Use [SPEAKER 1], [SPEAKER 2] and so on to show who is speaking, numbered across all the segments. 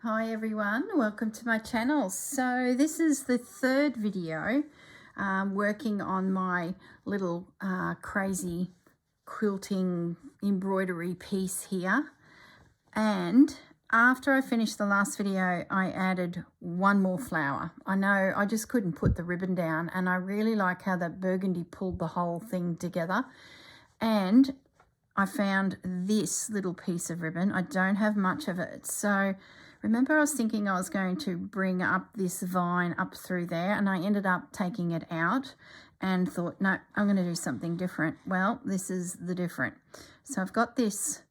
[SPEAKER 1] Hi everyone, welcome to my channel. So this is the third video working on my little crazy quilting embroidery piece here. And after I finished the last video, I added one more flower. I know I just couldn't put the ribbon down, and I really like how that burgundy pulled the whole thing together. And I found this little piece of ribbon. I don't have much of it, so remember I was thinking I was going to bring up this vine up through there, and I ended up taking it out and thought, no, I'm going to do something different. Well, this is the different. So I've got this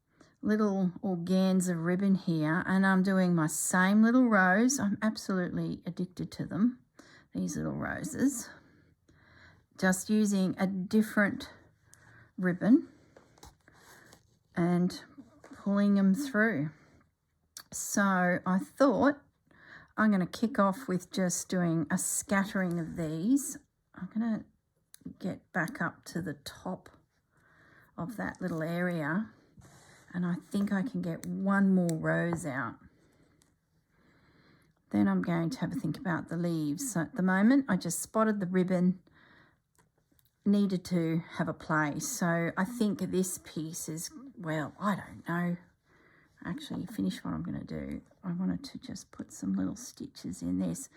[SPEAKER 1] little organza ribbon here, and I'm doing my same little rows. I'm absolutely addicted to them, these little roses. Just using a different ribbon and pulling them through. So I thought I'm going to kick off with just doing a scattering of these. I'm going to get back up to the top of that little area, and I think I can get one more rose out. Then I'm going to have a think about the leaves. So at the moment I just spotted the ribbon, needed to have a play. So I think this piece is, well, I don't know. Actually finish what I'm going to do. I wanted to just put some little stitches in this.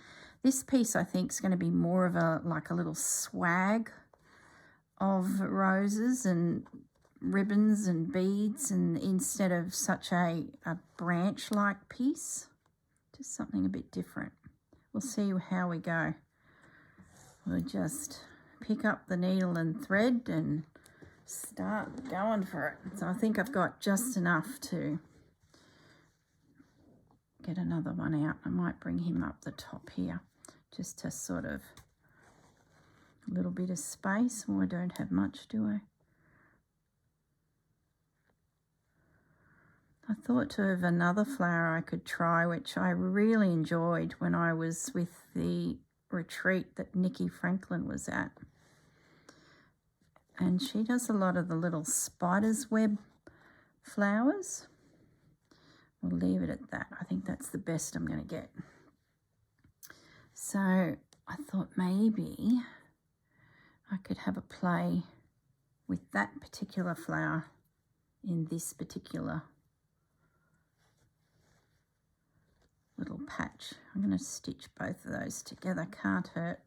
[SPEAKER 1] This piece I think is going to be more of a like a little swag of roses and ribbons and beads, and instead of such a branch like piece, just something a bit different. We'll see how we go. We'll just pick up the needle and thread and start going for it. So I think I've got just enough to get another one out. I might bring him up the top here just to sort of a little bit of space. Oh, I don't have much, do I? I thought of another flower I could try, which I really enjoyed when I was with the retreat that Nikki Franklin was at. And she does a lot of the little spider's web flowers. We'll leave it at that. I think that's the best I'm going to get. So I thought maybe I could have a play with that particular flower in this particular little patch. I'm going to stitch both of those together, can't hurt.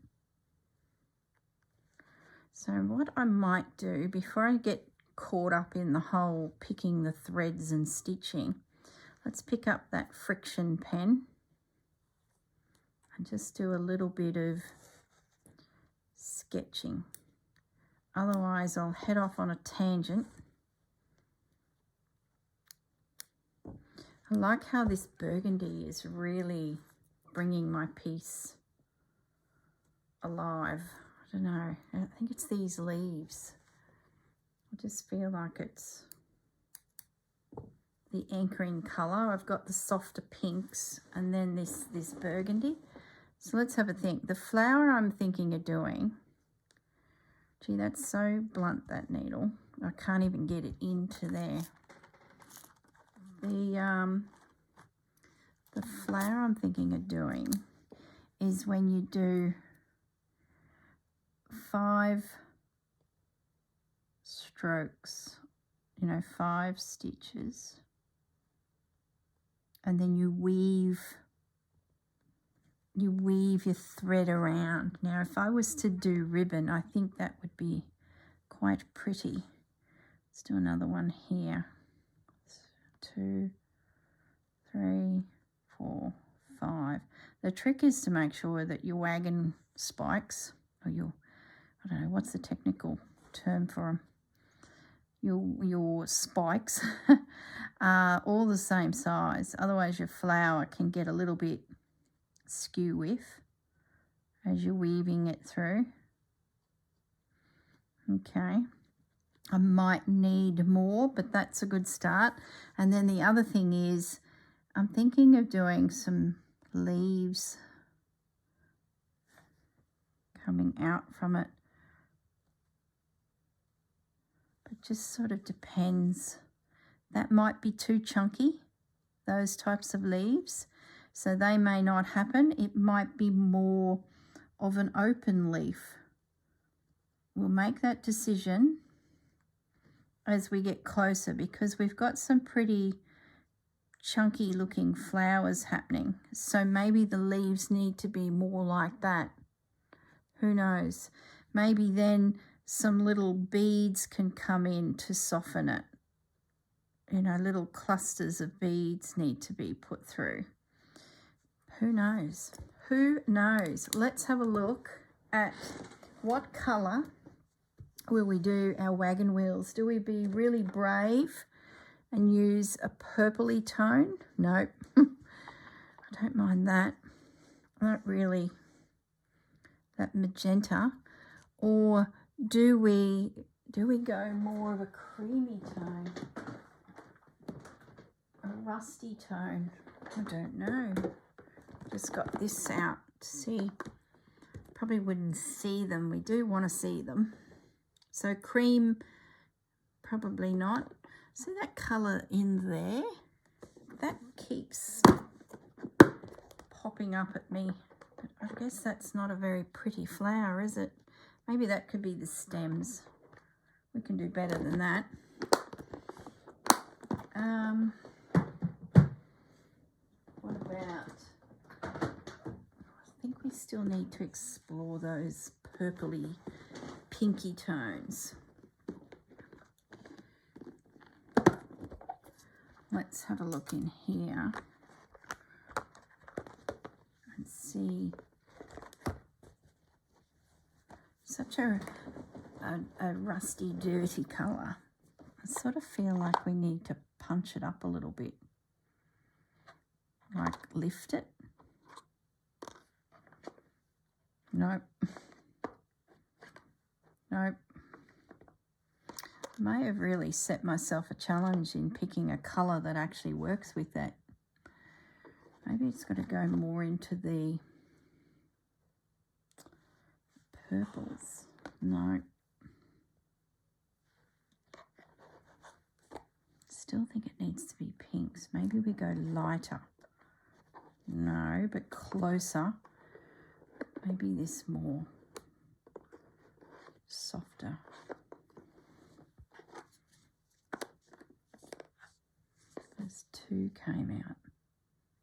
[SPEAKER 1] So what I might do before I get caught up in the whole picking the threads and stitching, let's pick up that friction pen and just do a little bit of sketching. Otherwise I'll head off on a tangent. I like how this burgundy is really bringing my piece alive. I don't know, I think it's these leaves. I just feel like it's the anchoring colour. I've got the softer pinks and then this burgundy. So let's have a think. The flower I'm thinking of doing, gee, that's so blunt, that needle. I can't even get it into there. The flower I'm thinking of doing is when you do 5 strokes, you know, 5 stitches, and then you weave your thread around. Now if I was to do ribbon, I think that would be quite pretty. Let's do another one here. 2, 3, 4, 5. The trick is to make sure that your wagon spikes, or your, I don't know, what's the technical term for them? Your spikes are all the same size. Otherwise your flower can get a little bit skew with as you're weaving it through. Okay. I might need more, but that's a good start. And then the other thing is I'm thinking of doing some leaves coming out from it. But just sort of depends. That might be too chunky, those types of leaves. So they may not happen. It might be more of an open leaf. We'll make that decision as we get closer, because we've got some pretty chunky looking flowers happening. So maybe the leaves need to be more like that. Who knows? Maybe then some little beads can come in to soften it. You know, little clusters of beads need to be put through. Who knows? Who knows? Let's have a look at what colour will we do our wagon wheels. Do we be really brave and use a purpley tone? Nope. I don't mind that. Not really that magenta. Or do we go more of a creamy tone? A rusty tone? I don't know. Just got this out to see. Probably wouldn't see them. We do want to see them. So cream, probably not. See that colour in there? That keeps popping up at me. But I guess that's not a very pretty flower, is it? Maybe that could be the stems. We can do better than that. What about... I think we still need to explore those purpley, pinky tones. Let's have a look in here and see. Such a rusty, dirty colour. I sort of feel like we need to punch it up a little bit. Like lift it. Nope. Nope. May have really set myself a challenge in picking a colour that actually works with that. Maybe it's got to go more into the purples. No. Still think it needs to be pinks. Maybe we go lighter. No, but closer. Maybe this more softer. Those two came out.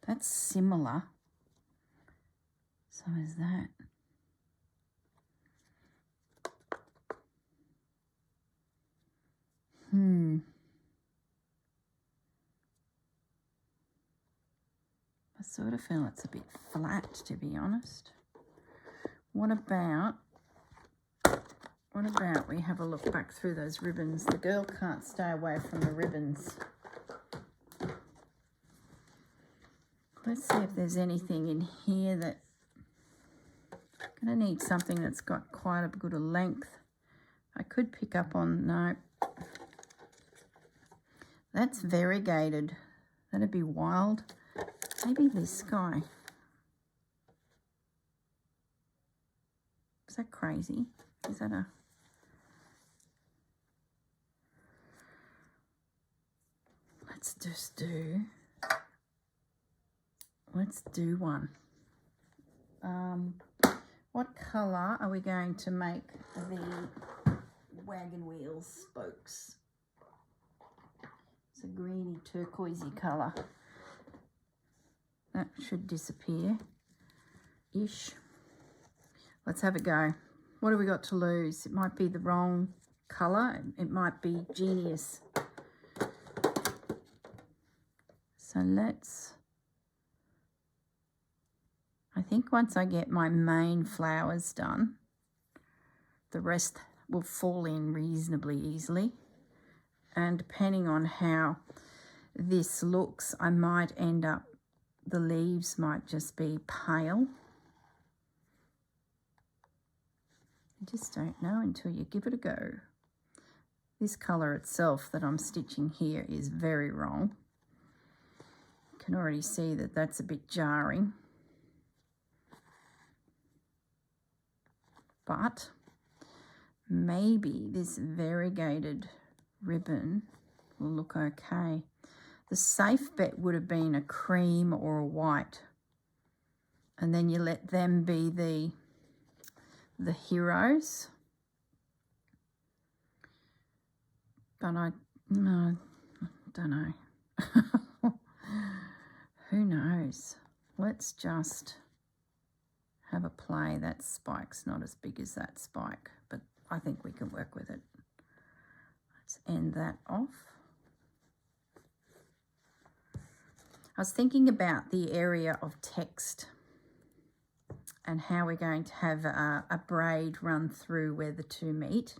[SPEAKER 1] That's similar. So is that. I sort of feel it's a bit flat, to be honest. What about we have a look back through those ribbons? The girl can't stay away from the ribbons. Let's see if there's anything in here that... I'm going to need something that's got quite a good a length. I could pick up on... No. That's variegated. That'd be wild. Maybe this guy. Is that crazy? Is that a... Let's do one. What colour are we going to make the wagon wheel spokes? It's a greeny turquoisey colour. That should disappear-ish. Let's have a go. What have we got to lose? It might be the wrong colour. It might be genius. So let's... I think once I get my main flowers done, the rest will fall in reasonably easily. And depending on how this looks, I might end up... The leaves might just be pale. You just don't know until you give it a go. This colour itself that I'm stitching here is very wrong. You can already see that that's a bit jarring. But maybe this variegated ribbon will look okay. The safe bet would have been a cream or a white. and then you let them be the heroes. But I don't know. Who knows? Let's just have a play. That spike's not as big as that spike, but I think we can work with it. Let's end that off. I was thinking about the area of text and how we're going to have a braid run through where the two meet,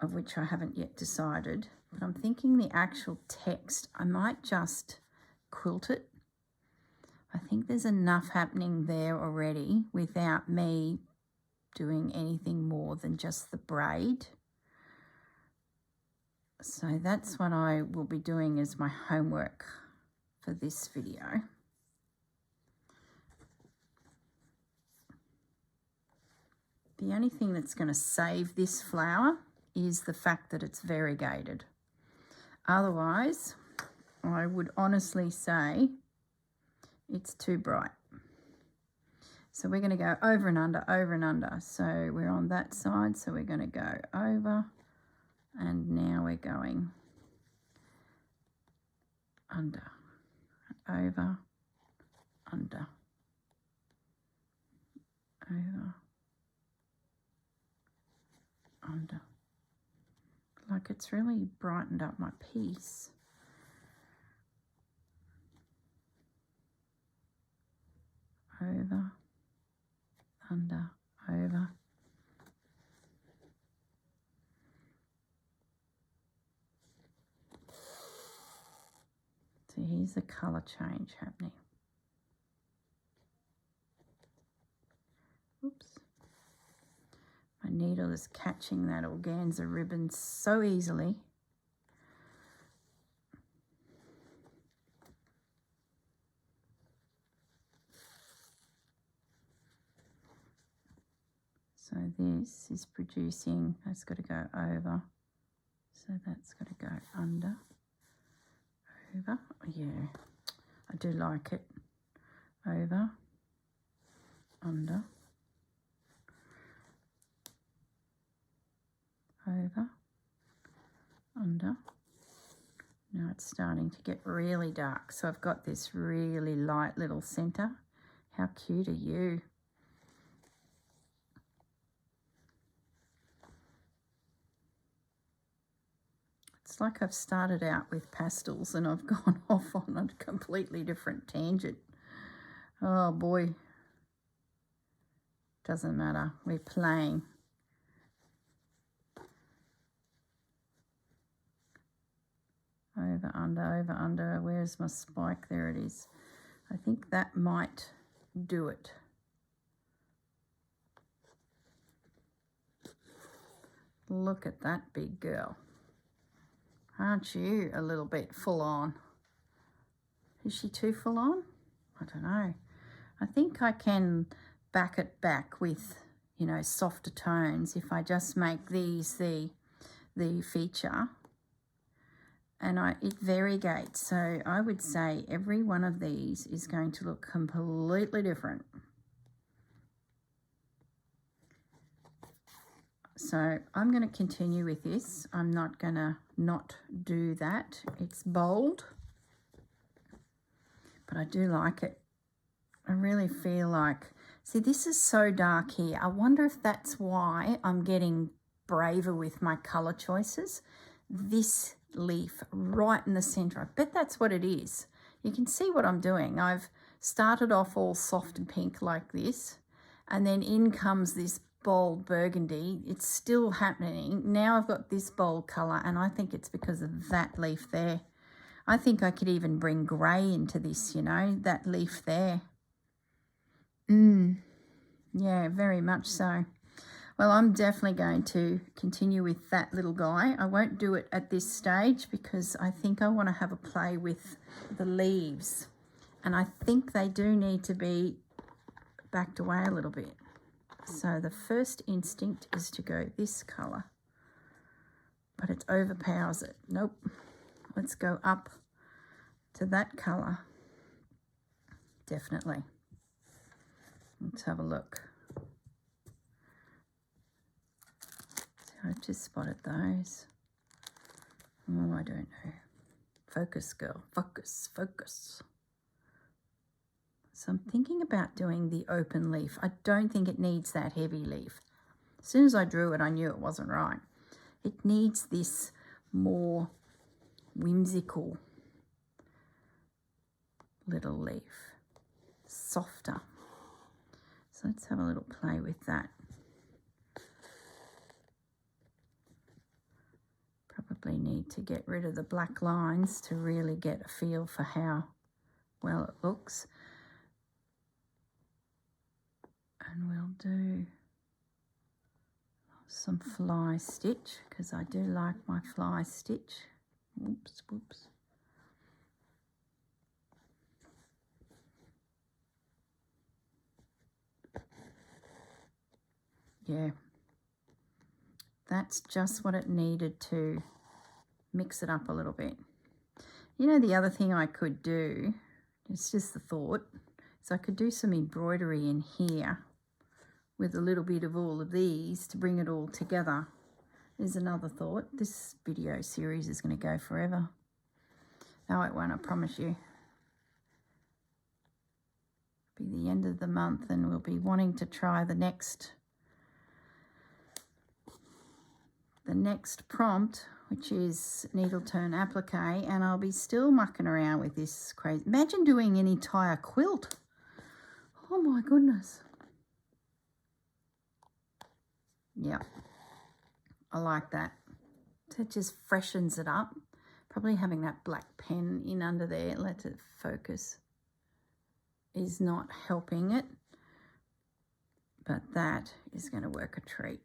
[SPEAKER 1] of which I haven't yet decided. But I'm thinking the actual text, I might just quilt it. I think there's enough happening there already without me doing anything more than just the braid. So that's what I will be doing as my homework for this video. The only thing that's going to save this flower is the fact that it's variegated. Otherwise, I would honestly say it's too bright. So we're going to go over and under, over and under. So we're on that side, so we're going to go over, and now we're going under, over, under, over, under. Like, it's really brightened up my piece. Over, under, over. So here's the colour change happening. Oops. My needle is catching that organza ribbon so easily. So this is producing, that's got to go over. So that's got to go under, over. Yeah, I do like it. Over, under, over, under. Now it's starting to get really dark. So I've got this really light little center. How cute are you? It's like I've started out with pastels and I've gone off on a completely different tangent. Oh boy. Doesn't matter. We're playing. Over, under, over, under. Where's my spike? There it is. I think that might do it. Look at that big girl. Aren't you a little bit full on? Is she too full on? I don't know. I think I can back it back with, you know, softer tones if I just make these the feature. And it variegates. So I would say every one of these is going to look completely different. So I'm going to continue with this. I'm not going to not do that. It's bold, but I do like it. I really feel like, see, this is so dark here. I wonder if that's why I'm getting braver with my color choices. This leaf right in the center, I bet that's what it is. You can see what I'm doing. I've started off all soft and pink like this, and then in comes this bold burgundy. It's still happening. Now I've got this bold color, and I think it's because of that leaf there. I think I could even bring gray into this, you know, that leaf there. Yeah, very much so. Well, I'm definitely going to continue with that little guy. I won't do it at this stage because I think I want to have a play with the leaves. And I think they do need to be backed away a little bit. So the first instinct is to go this colour, but it overpowers it. Nope. Let's go up to that colour. Definitely. Let's have a look. I've just spotted those. Oh, I don't know. Focus, girl. Focus, focus. So I'm thinking about doing the open leaf. I don't think it needs that heavy leaf. As soon as I drew it, I knew it wasn't right. It needs this more whimsical little leaf. Softer. So let's have a little play with that. Probably need to get rid of the black lines to really get a feel for how well it looks. And we'll do some fly stitch because I do like my fly stitch. Whoops, whoops. Yeah, that's just what it needed to mix it up a little bit. You know, the other thing I could do, it's just the thought, is I could do some embroidery in here with a little bit of all of these to bring it all together. Is another thought. This video series is going to go forever. No, it won't, I promise you. It'll be the end of the month and we'll be wanting to try the next prompt, which is needle turn applique, and I'll be still mucking around with this crazy. Imagine doing an entire quilt. Oh my goodness. Yeah, I like that. It just freshens it up. Probably having that black pen in under there, let it focus, is not helping it, but that is going to work a treat.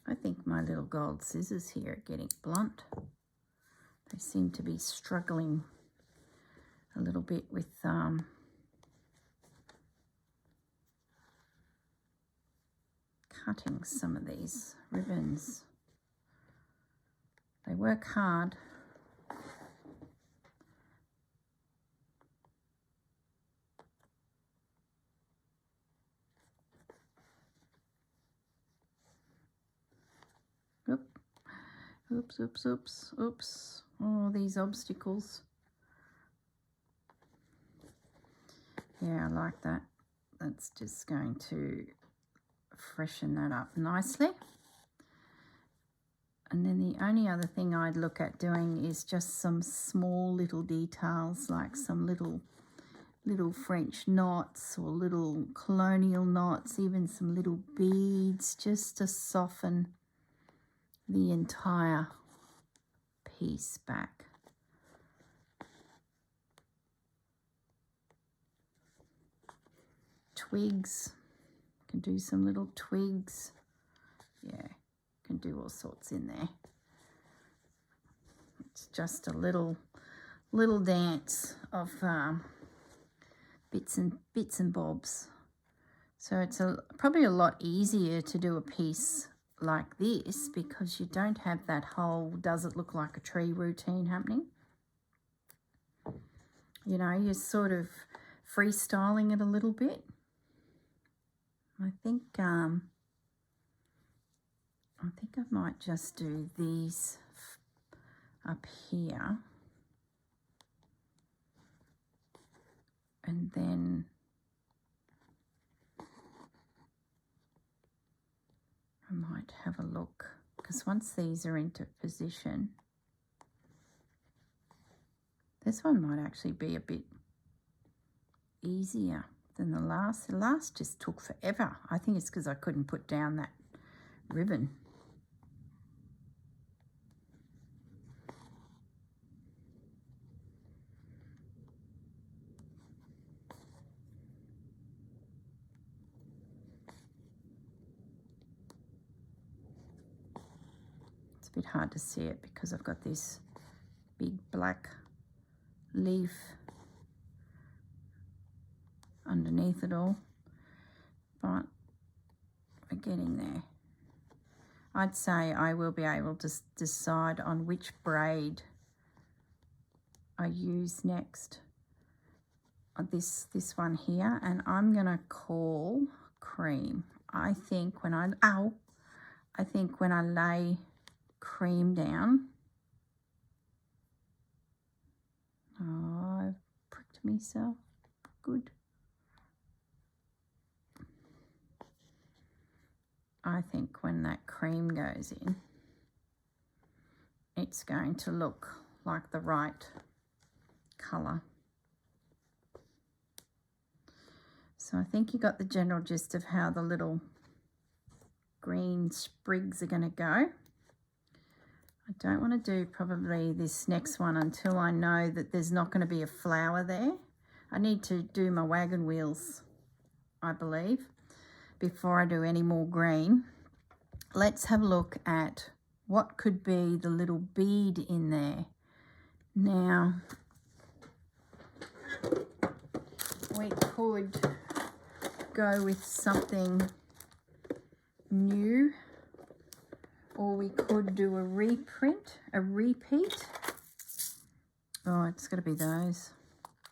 [SPEAKER 1] I think my little gold scissors here are getting blunt. They seem to be struggling a little bit with cutting some of these ribbons. They work hard. Oops, oops, oops, oops. Oh, these obstacles. Yeah, I like that. That's just going to freshen that up nicely. And then the only other thing I'd look at doing is just some small little details, like some little French knots or little colonial knots, even some little beads, just to soften the entire piece back. Twigs, can do some little twigs. Yeah, can do all sorts in there. It's just a little dance of bits and bobs. So it's probably a lot easier to do a piece like this because you don't have that whole does it look like a tree routine happening. You know, you're sort of freestyling it a little bit. I think I might just do these up here, and then I might have a look, because once these are into position, this one might actually be a bit easier than the last. The last just took forever. I think it's because I couldn't put down that ribbon. It's a bit hard to see it because I've got this big black leaf underneath it all, but we're getting there. I'd say I will be able to decide on which braid I use next. This one here, and I'm gonna call cream. I think when I lay cream down, oh, I've pricked myself good. I think when that cream goes in, it's going to look like the right colour. So I think you got the general gist of how the little green sprigs are going to go. I don't want to do probably this next one until I know that there's not going to be a flower there. I need to do my wagon wheels, I believe, before I do any more green. Let's have a look at what could be the little bead in there. Now, we could go with something new, or we could do a reprint, a repeat. Oh, it's got to be those.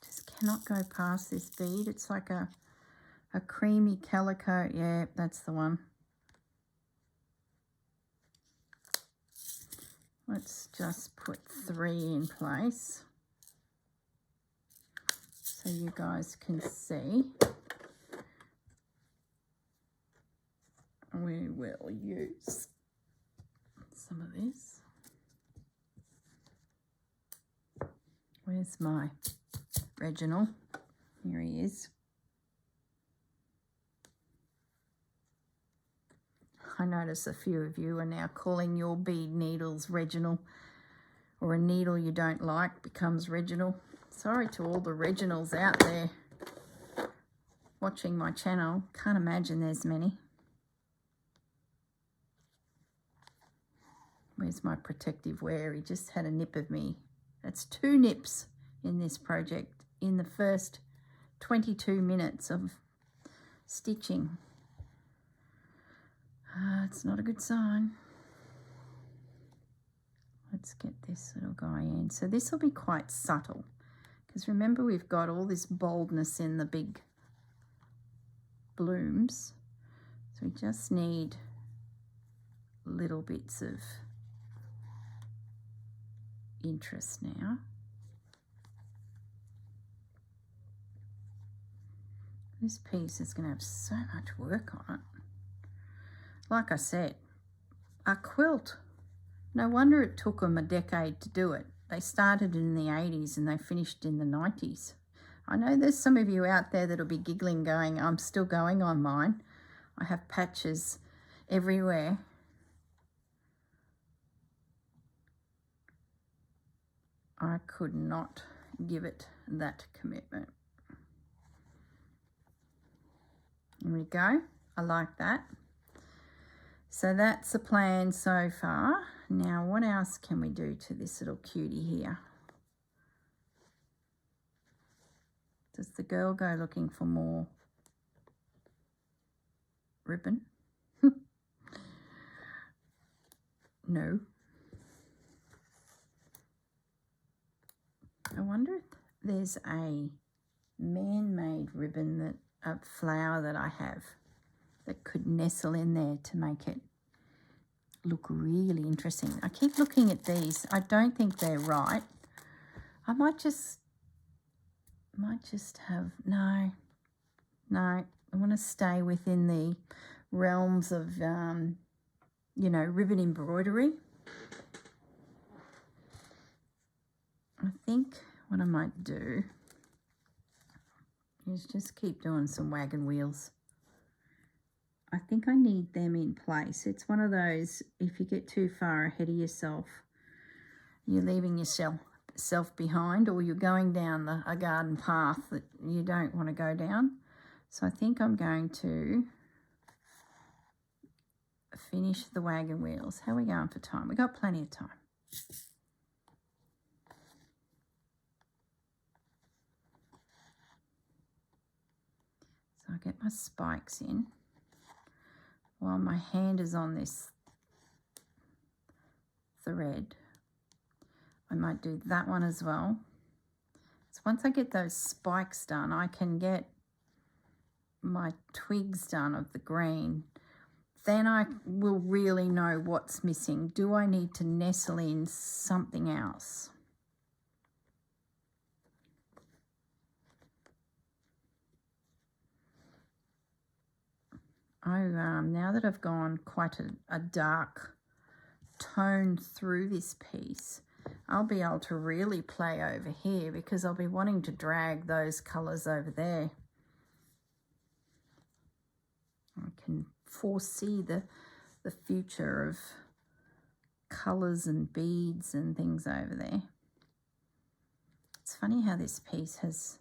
[SPEAKER 1] Just cannot go past this bead. It's like a creamy calico. Yeah, that's the one. Let's just put 3 in place so you guys can see. We will use some of this. Where's my Reginald? Here he is. I notice a few of you are now calling your bead needles Reginald, or a needle you don't like becomes Reginald. Sorry to all the Reginalds out there watching my channel. Can't imagine there's many. Where's my protective wear? He just had a nip of me. That's 2 nips in this project in the first 22 minutes of stitching. It's not a good sign. Let's get this little guy in. So this will be quite subtle, because remember we've got all this boldness in the big blooms. So we just need little bits of interest now. This piece is going to have so much work on it. Like I said, a quilt. No wonder it took them a decade to do it. They started in the 80s and they finished in the 90s. I know there's some of you out there that'll be giggling going, I'm still going on mine. I have patches everywhere. I could not give it that commitment. There we go. I like that. So that's the plan so far. Now, what else can we do to this little cutie here? Does the girl go looking for more ribbon? No. I wonder if there's a man-made ribbon, that a flower that I have that could nestle in there to make it look really interesting. I keep looking at these. I don't think they're right. I might just have, no, I want to stay within the realms of, you know, ribbon embroidery. I think what I might do is just keep doing some wagon wheels. I think I need them in place. It's one of those, if you get too far ahead of yourself, you're leaving yourself behind, or you're going down a garden path that you don't want to go down. So I think I'm going to finish the wagon wheels. How are we going for time? We've got plenty of time. So I get my spikes in while my hand is on this thread. I might do that one as well. So once I get those spikes done, I can get my twigs done of the green. Then I will really know what's missing. Do I need to nestle in something else? Now that I've gone quite a dark tone through this piece, I'll be able to really play over here because I'll be wanting to drag those colours over there. I can foresee the future of colours and beads and things over there. It's funny how this piece has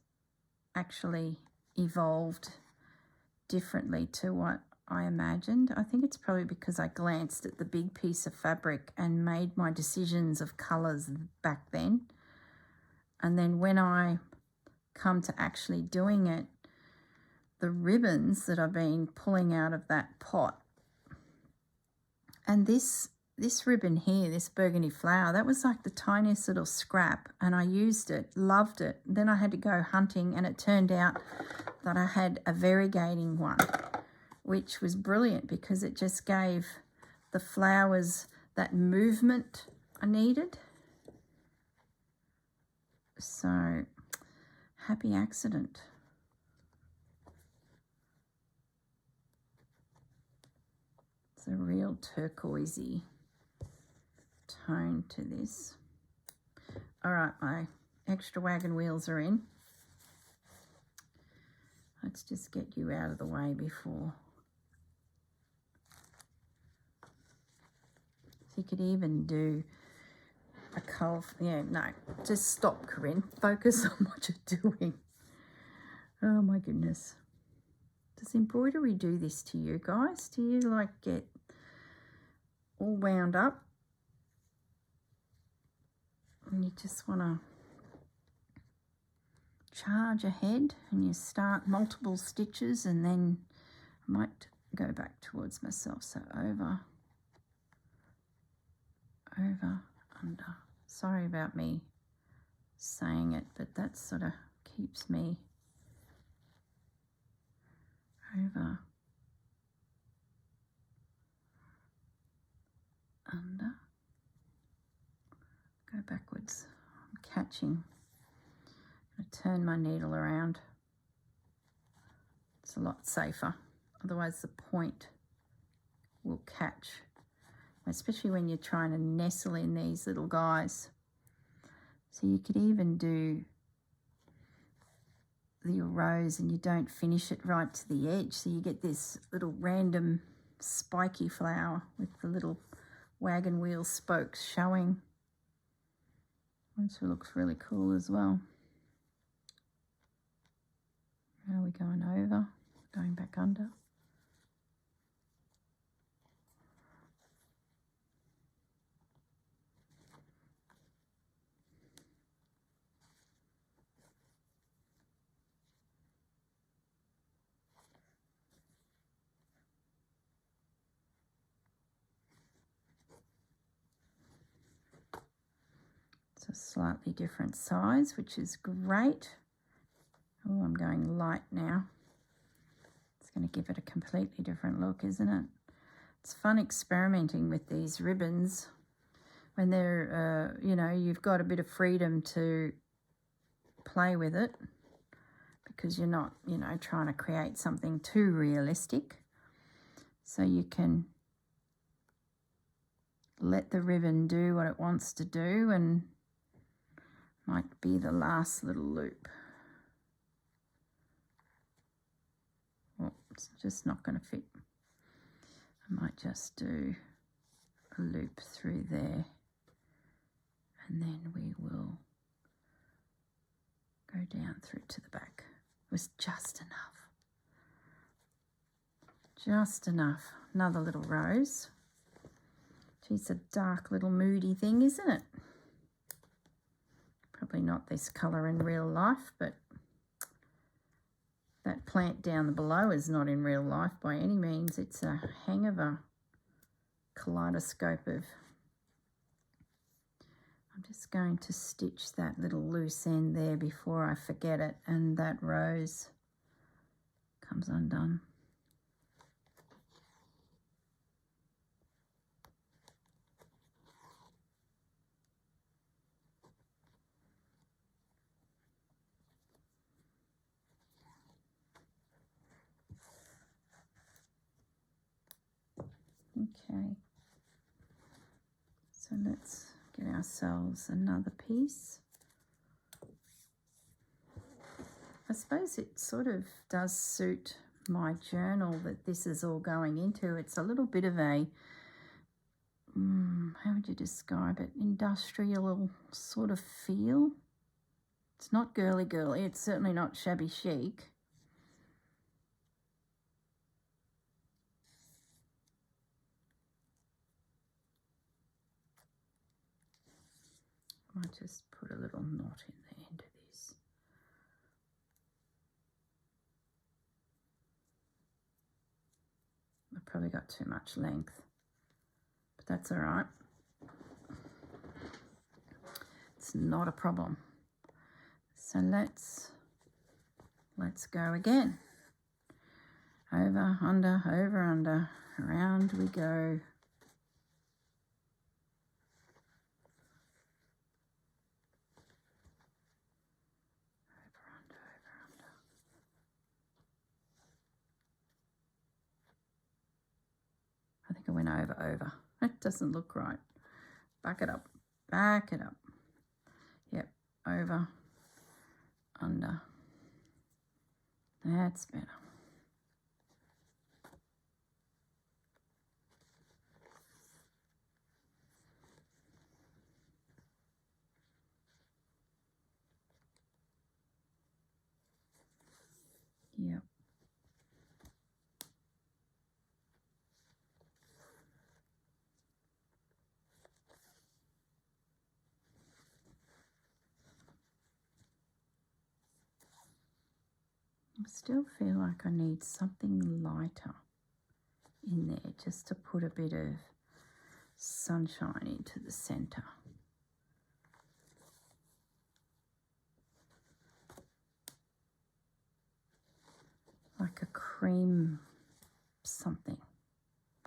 [SPEAKER 1] actually evolved differently to what I imagined. I think it's probably because I glanced at the big piece of fabric and made my decisions of colours back then. And then when I come to actually doing it, the ribbons that I've been pulling out of that pot, and this ribbon here, this burgundy flower, that was like the tiniest little scrap, and I used it, loved it. Then I had to go hunting, and it turned out that I had a variegating one, which was brilliant because it just gave the flowers that movement I needed. So, happy accident. It's a real turquoisey tone to this. All right, my extra wagon wheels are in. Let's just get you out of the way before. So you could even do a colour. Yeah, no, just stop, Corrine. Focus on what you're doing. Oh my goodness. Does embroidery do this to you guys? Do you like get all wound up and you just want to charge ahead and you start multiple stitches, and then I might go back towards myself, so over, under. Sorry about me saying it, but that sort of keeps me over, under, go backwards. I'm catching. I'm going to turn my needle around. It's a lot safer, otherwise the point will catch, especially when you're trying to nestle in these little guys. So you could even do your rose and you don't finish it right to the edge, so you get this little random spiky flower with the little wagon wheel spokes showing, which looks really cool as well. Now we're going over, going back under. It's a slightly different size, which is great. Oh, I'm going light now. It's going to give it a completely different look, isn't it? It's fun experimenting with these ribbons when they're, you know, you've got a bit of freedom to play with it because you're not, you know, trying to create something too realistic. So you can let the ribbon do what it wants to do, and might be the last little loop. Well, it's just not going to fit. I might just do a loop through there, and then we will go down through to the back. It was just enough. Just enough. Another little rose. She's a dark little moody thing, isn't it? Probably not this colour in real life, but that plant down below is not in real life by any means. It's a hang of a kaleidoscope of I'm just going to stitch that little loose end there before I forget it, and that rose comes undone. Okay, so let's get ourselves another piece. I suppose it sort of does suit my journal that this is all going into. It's a little bit of a, how would you describe it, industrial sort of feel. It's not girly, it's certainly not shabby chic. I just put a little knot in the end of this. I've probably got too much length, but that's all right. It's not a problem. So let's go again. Over, under, around we go. I think I went over. That doesn't look right. Back it up. Yep, over, under. That's better. Yep. I still feel like I need something lighter in there just to put a bit of sunshine into the center. Like a cream something,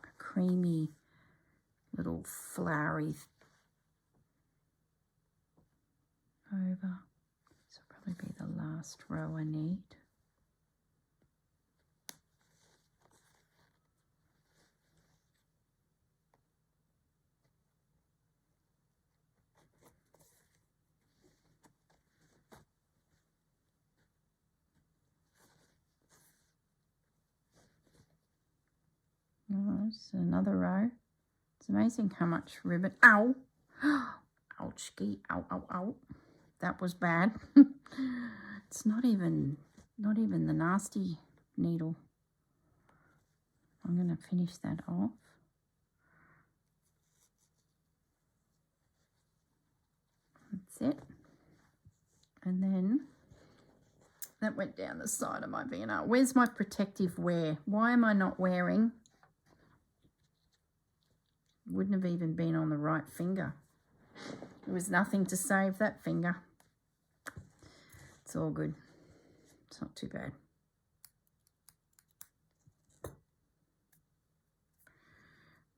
[SPEAKER 1] a creamy little flowery over. This will probably be the last row I need. Oh, it's another row. It's amazing how much ribbon. Ow! Ouchie! Ow! That was bad. It's not even the nasty needle. I'm going to finish that off. That's it. And then that went down the side of my V&R. Where's my protective wear? Why am I not wearing? Wouldn't have even been on the right finger. There was nothing to save that finger. It's all good. It's not too bad.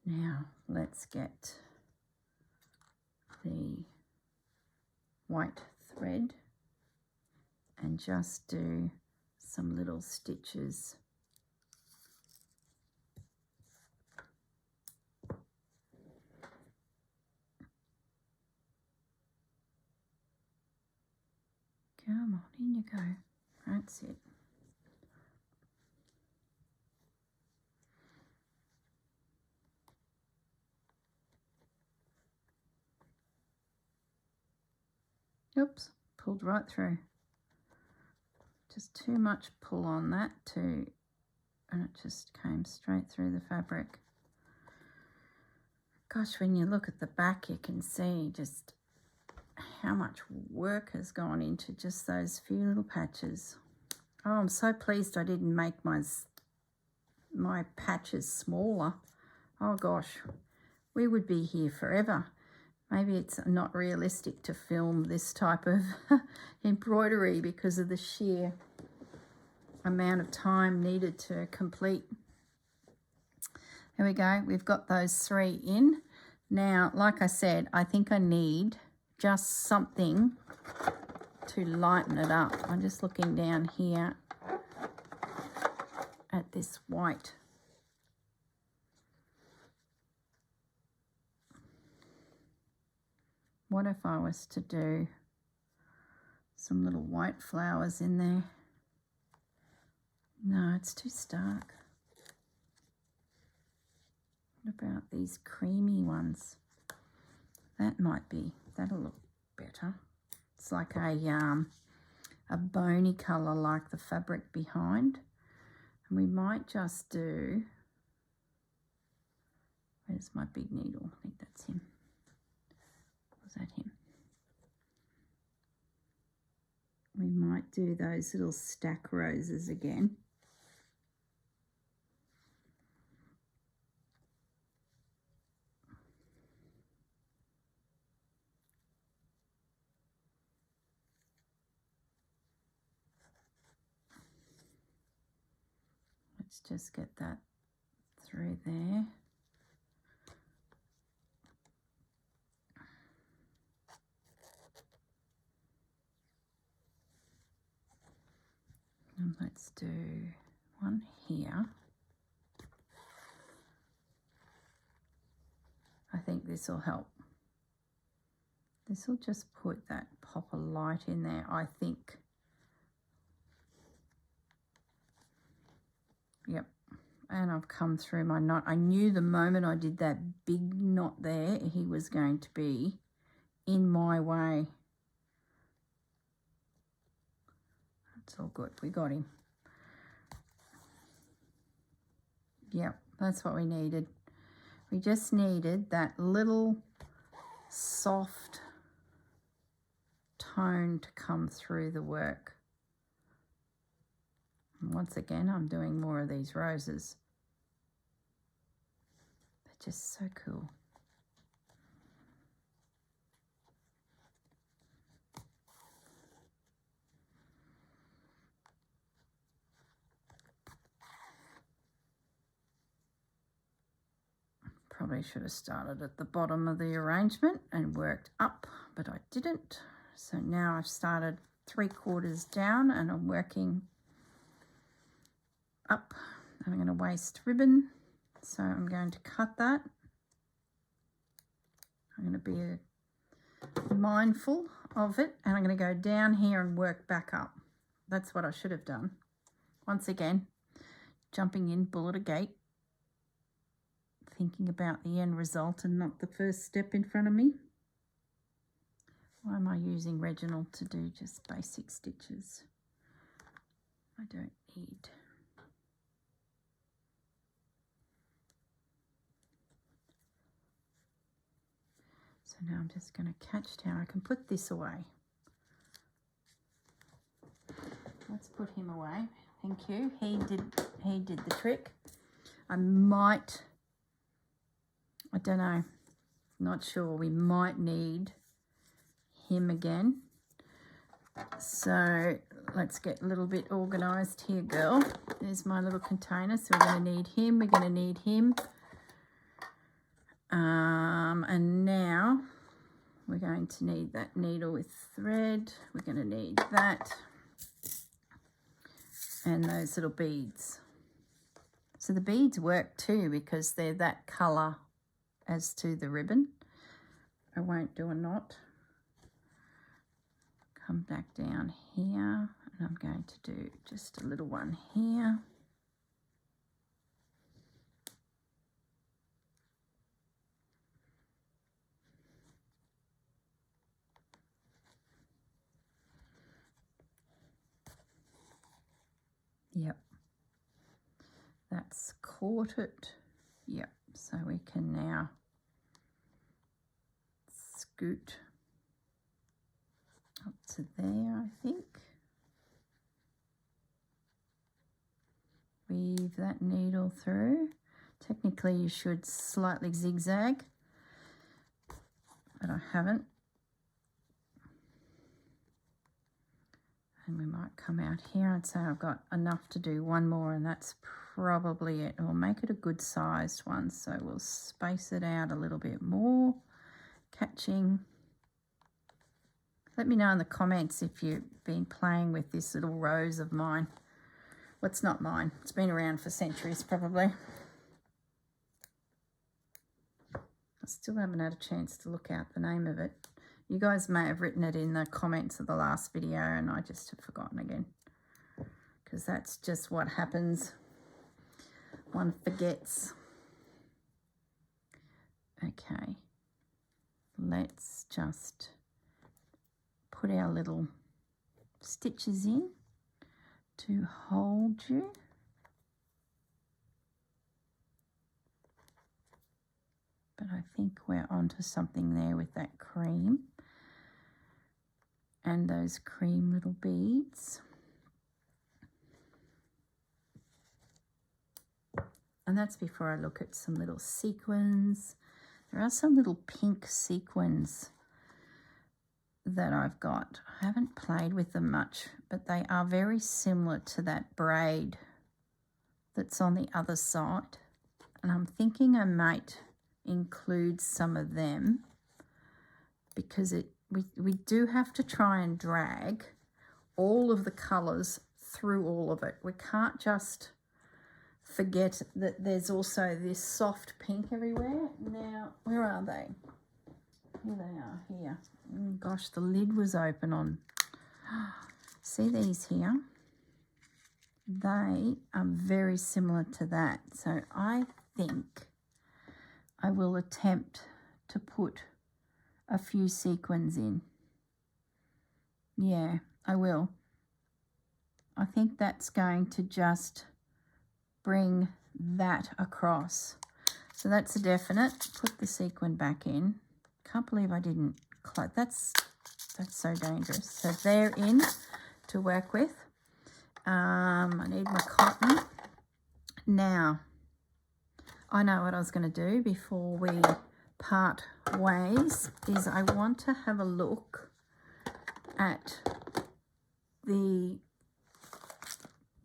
[SPEAKER 1] Now let's get the white thread and just do some little stitches. Come on, in you go. That's it. Oops, pulled right through. Just too much pull on that too, and it just came straight through the fabric. Gosh, when you look at the back, you can see just how much work has gone into just those few little patches. Oh, I'm so pleased I didn't make my patches smaller. Oh gosh, we would be here forever. Maybe it's not realistic to film this type of embroidery because of the sheer amount of time needed to complete. There we go. We've got those 3 in. Now, like I said, I think I need just something to lighten it up. I'm just looking down here at this white. What if I was to do some little white flowers in there? No, it's too stark. What about these creamy ones? That might be, that'll look better. It's like a bony colour like the fabric behind. And we might just do, where's my big needle? I think that's him. Was that him? We might do those little stack roses again. Let's just get that through there. And let's do one here. I think this will help. This will just put that pop of light in there, I think. Yep. And I've come through my knot. I knew the moment I did that big knot there, he was going to be in my way. It's all good. We got him. Yep, that's what we needed. We just needed that little soft tone to come through the work. And once again, I'm doing more of these roses. They're just so cool. Probably should have started at the bottom of the arrangement and worked up, but I didn't. So now I've started 3/4 down and I'm working up. I'm going to waste ribbon, so I'm going to cut that. I'm going to be mindful of it, and I'm going to go down here and work back up. That's what I should have done. Once again, jumping in bullet a gate, thinking about the end result and not the first step in front of me. Why am I using Reginald to do just basic stitches? I don't need. So now I'm just going to catch down. I can put this away. Let's put him away. Thank you. He did the trick. I might, I don't know, not sure. We might need him again. So let's get a little bit organised here, girl. There's my little container. So we're going to need him. We're going to need him. And now we're going to need that needle with thread. We're going to need that. And those little beads. So the beads work too because they're that colour as to the ribbon. I won't do a knot. Come back down here and I'm going to do just a little one here. Yep, that's caught it. Yep, so we can now scoot up to there, I think. Weave that needle through. Technically you should slightly zigzag. but I haven't. And we might come out here and say I've got enough to do one more, and that's probably it. We'll make it a good sized one, so we'll space it out a little bit more, catching. Let me know in the comments if you've been playing with this little rose of mine. Well, it's not mine. It's been around for centuries probably. I still haven't had a chance to look out the name of it. You guys may have written it in the comments of the last video and I just have forgotten again. Because that's just what happens. One forgets. Okay. Let's just put our little stitches in to hold you. But I think we're onto something there with that cream and those cream little beads. And that's before I look at some little sequins. There are some little pink sequins that I've got. I haven't played with them much, but they are very similar to that braid that's on the other side. And I'm thinking I might include some of them because we do have to try and drag all of the colours through all of it. We can't just forget that there's also this soft pink everywhere. Now, where are they? Here they are, here. Oh, gosh, the lid was open on. See these here? They are very similar to that. So I think I will attempt to put a few sequins in. Yeah, I will. I think that's going to just bring that across. So that's a definite. Put the sequin back in. Can't believe I didn't close. That's so dangerous. So they're in to work with. I need my cotton. Now, I know what I was going to do before we part ways is I want to have a look at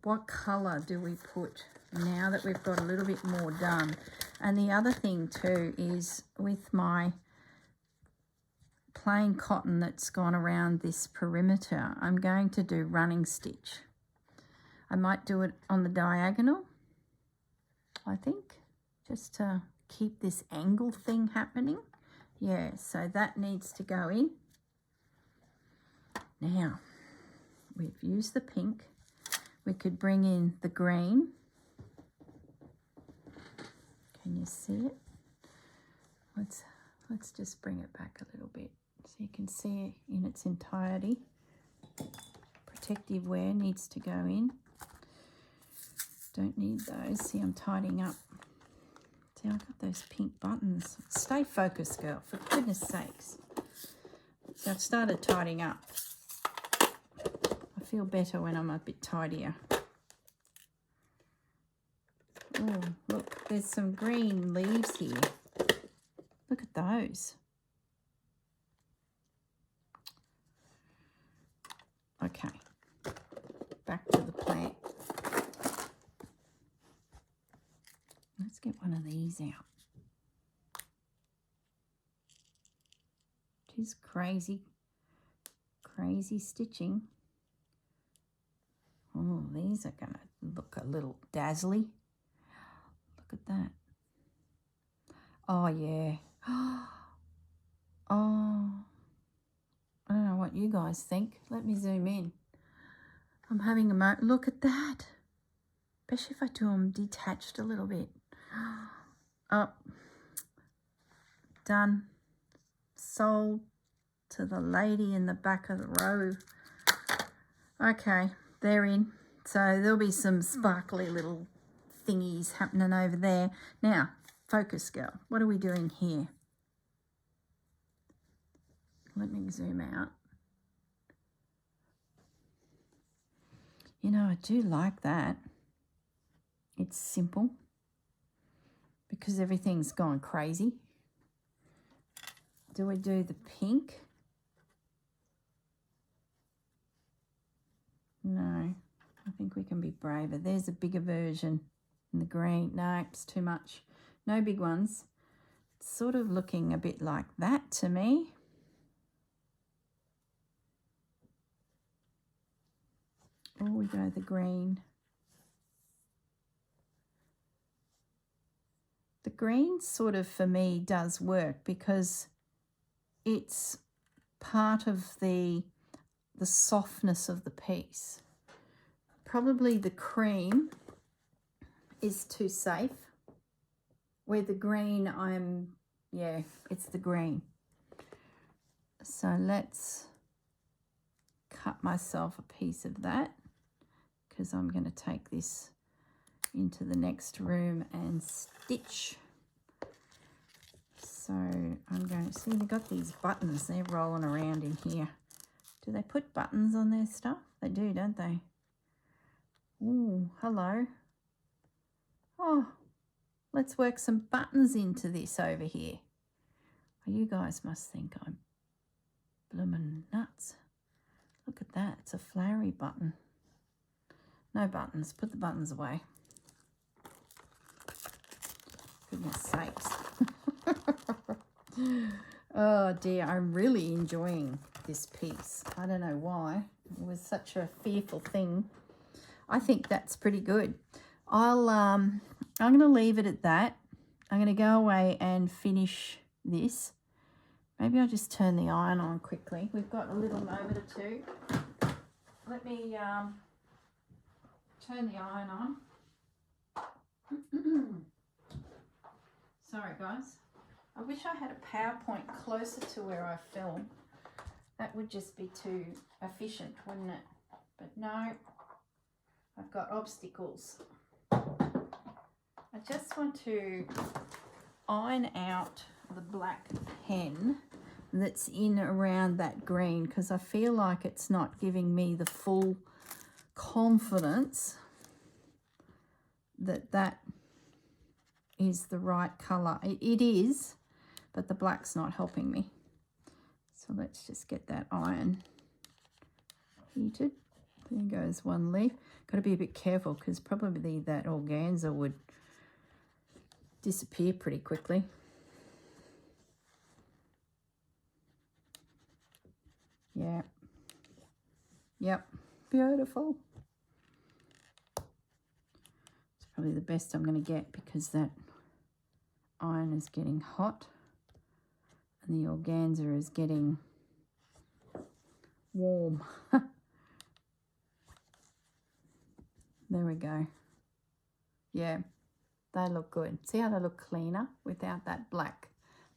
[SPEAKER 1] what colour do we put now that we've got a little bit more done. And the other thing too is with my plain cotton that's gone around this perimeter, I'm going to do running stitch. I might do it on the diagonal, I think, just to keep this angle thing happening. Yeah, so that needs to go in. Now, we've used the pink. We could bring in the green. Can you see it? Let's just bring it back a little bit so you can see it in its entirety. Protective wear needs to go in. Don't need those. See, I'm tidying up. See, I've got those pink buttons. Stay focused, girl, for goodness sakes. So I've started tidying up. I feel better when I'm a bit tidier. Oh, look, there's some green leaves here. Look at those. Okay, back to the plant. Let's get one of these out. It is crazy, crazy stitching. Oh, these are going to look a little dazzly. Look at that. Oh, yeah. Oh, I don't know what you guys think. Let me zoom in. I'm having a moment. Look at that. Especially if I do them detached a little bit. Oh, done. Sold to the lady in the back of the row. Okay, they're in. So there'll be some sparkly little thingies happening over there. Now, focus, girl. What are we doing here? Let me zoom out. You know, I do like that. It's simple because everything's gone crazy. Do we do the pink? No, I think we can be braver. There's a bigger version in the green. No, it's too much. No big ones. It's sort of looking a bit like that to me. Or we go the green. The green sort of, for me, does work because it's part of the softness of the piece. Probably the cream is too safe. Where the green, yeah, it's the green. So let's cut myself a piece of that because I'm going to take this into the next room and stitch. So I'm going to see, they've got these buttons, they're rolling around in here. Do they put buttons on their stuff? They do, don't they? Ooh, hello. Oh, let's work some buttons into this over here. Oh, you guys must think I'm bloomin' nuts. Look at that, it's a flowery button. No buttons, put the buttons away. Goodness sakes. Oh dear, I'm really enjoying this piece. I don't know why. It was such a fearful thing. I think that's pretty good. I'm going to leave it at that. I'm going to go away and finish this. Maybe I'll just turn the iron on quickly. We've got a little moment or two. Let me turn the iron on. Sorry guys. I wish I had a PowerPoint closer to where I film. That would just be too efficient, wouldn't it? But no, I've got obstacles. I just want to iron out the black pen that's in around that green because I feel like it's not giving me the full confidence that that is the right colour. It is, but the black's not helping me. So let's just get that iron heated. There goes one leaf. Got to be a bit careful because probably that organza would disappear pretty quickly. Yeah. Yep. Beautiful. It's probably the best I'm going to get because that iron is getting hot and the organza is getting warm. There we go. Yeah, they look good. See how they look cleaner without that black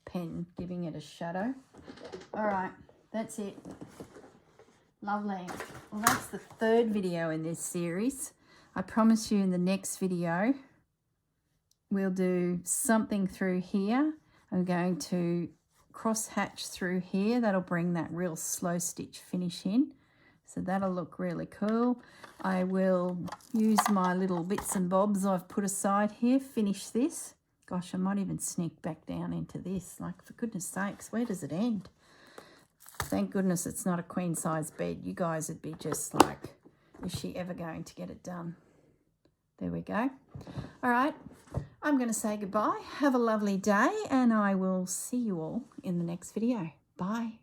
[SPEAKER 1] pen giving it a shadow? All right, that's it. Lovely. Well, that's the third video in this series. I promise you in the next video, we'll do something through here. I'm going to cross hatch through here. That'll bring that real slow stitch finish in. So that'll look really cool. I will use my little bits and bobs I've put aside here, finish this. Gosh, I might even sneak back down into this. Like, for goodness sakes, where does it end? Thank goodness it's not a queen size bed. You guys would be just like, is she ever going to get it done? There we go. All right, I'm going to say goodbye. Have a lovely day, and I will see you all in the next video. Bye.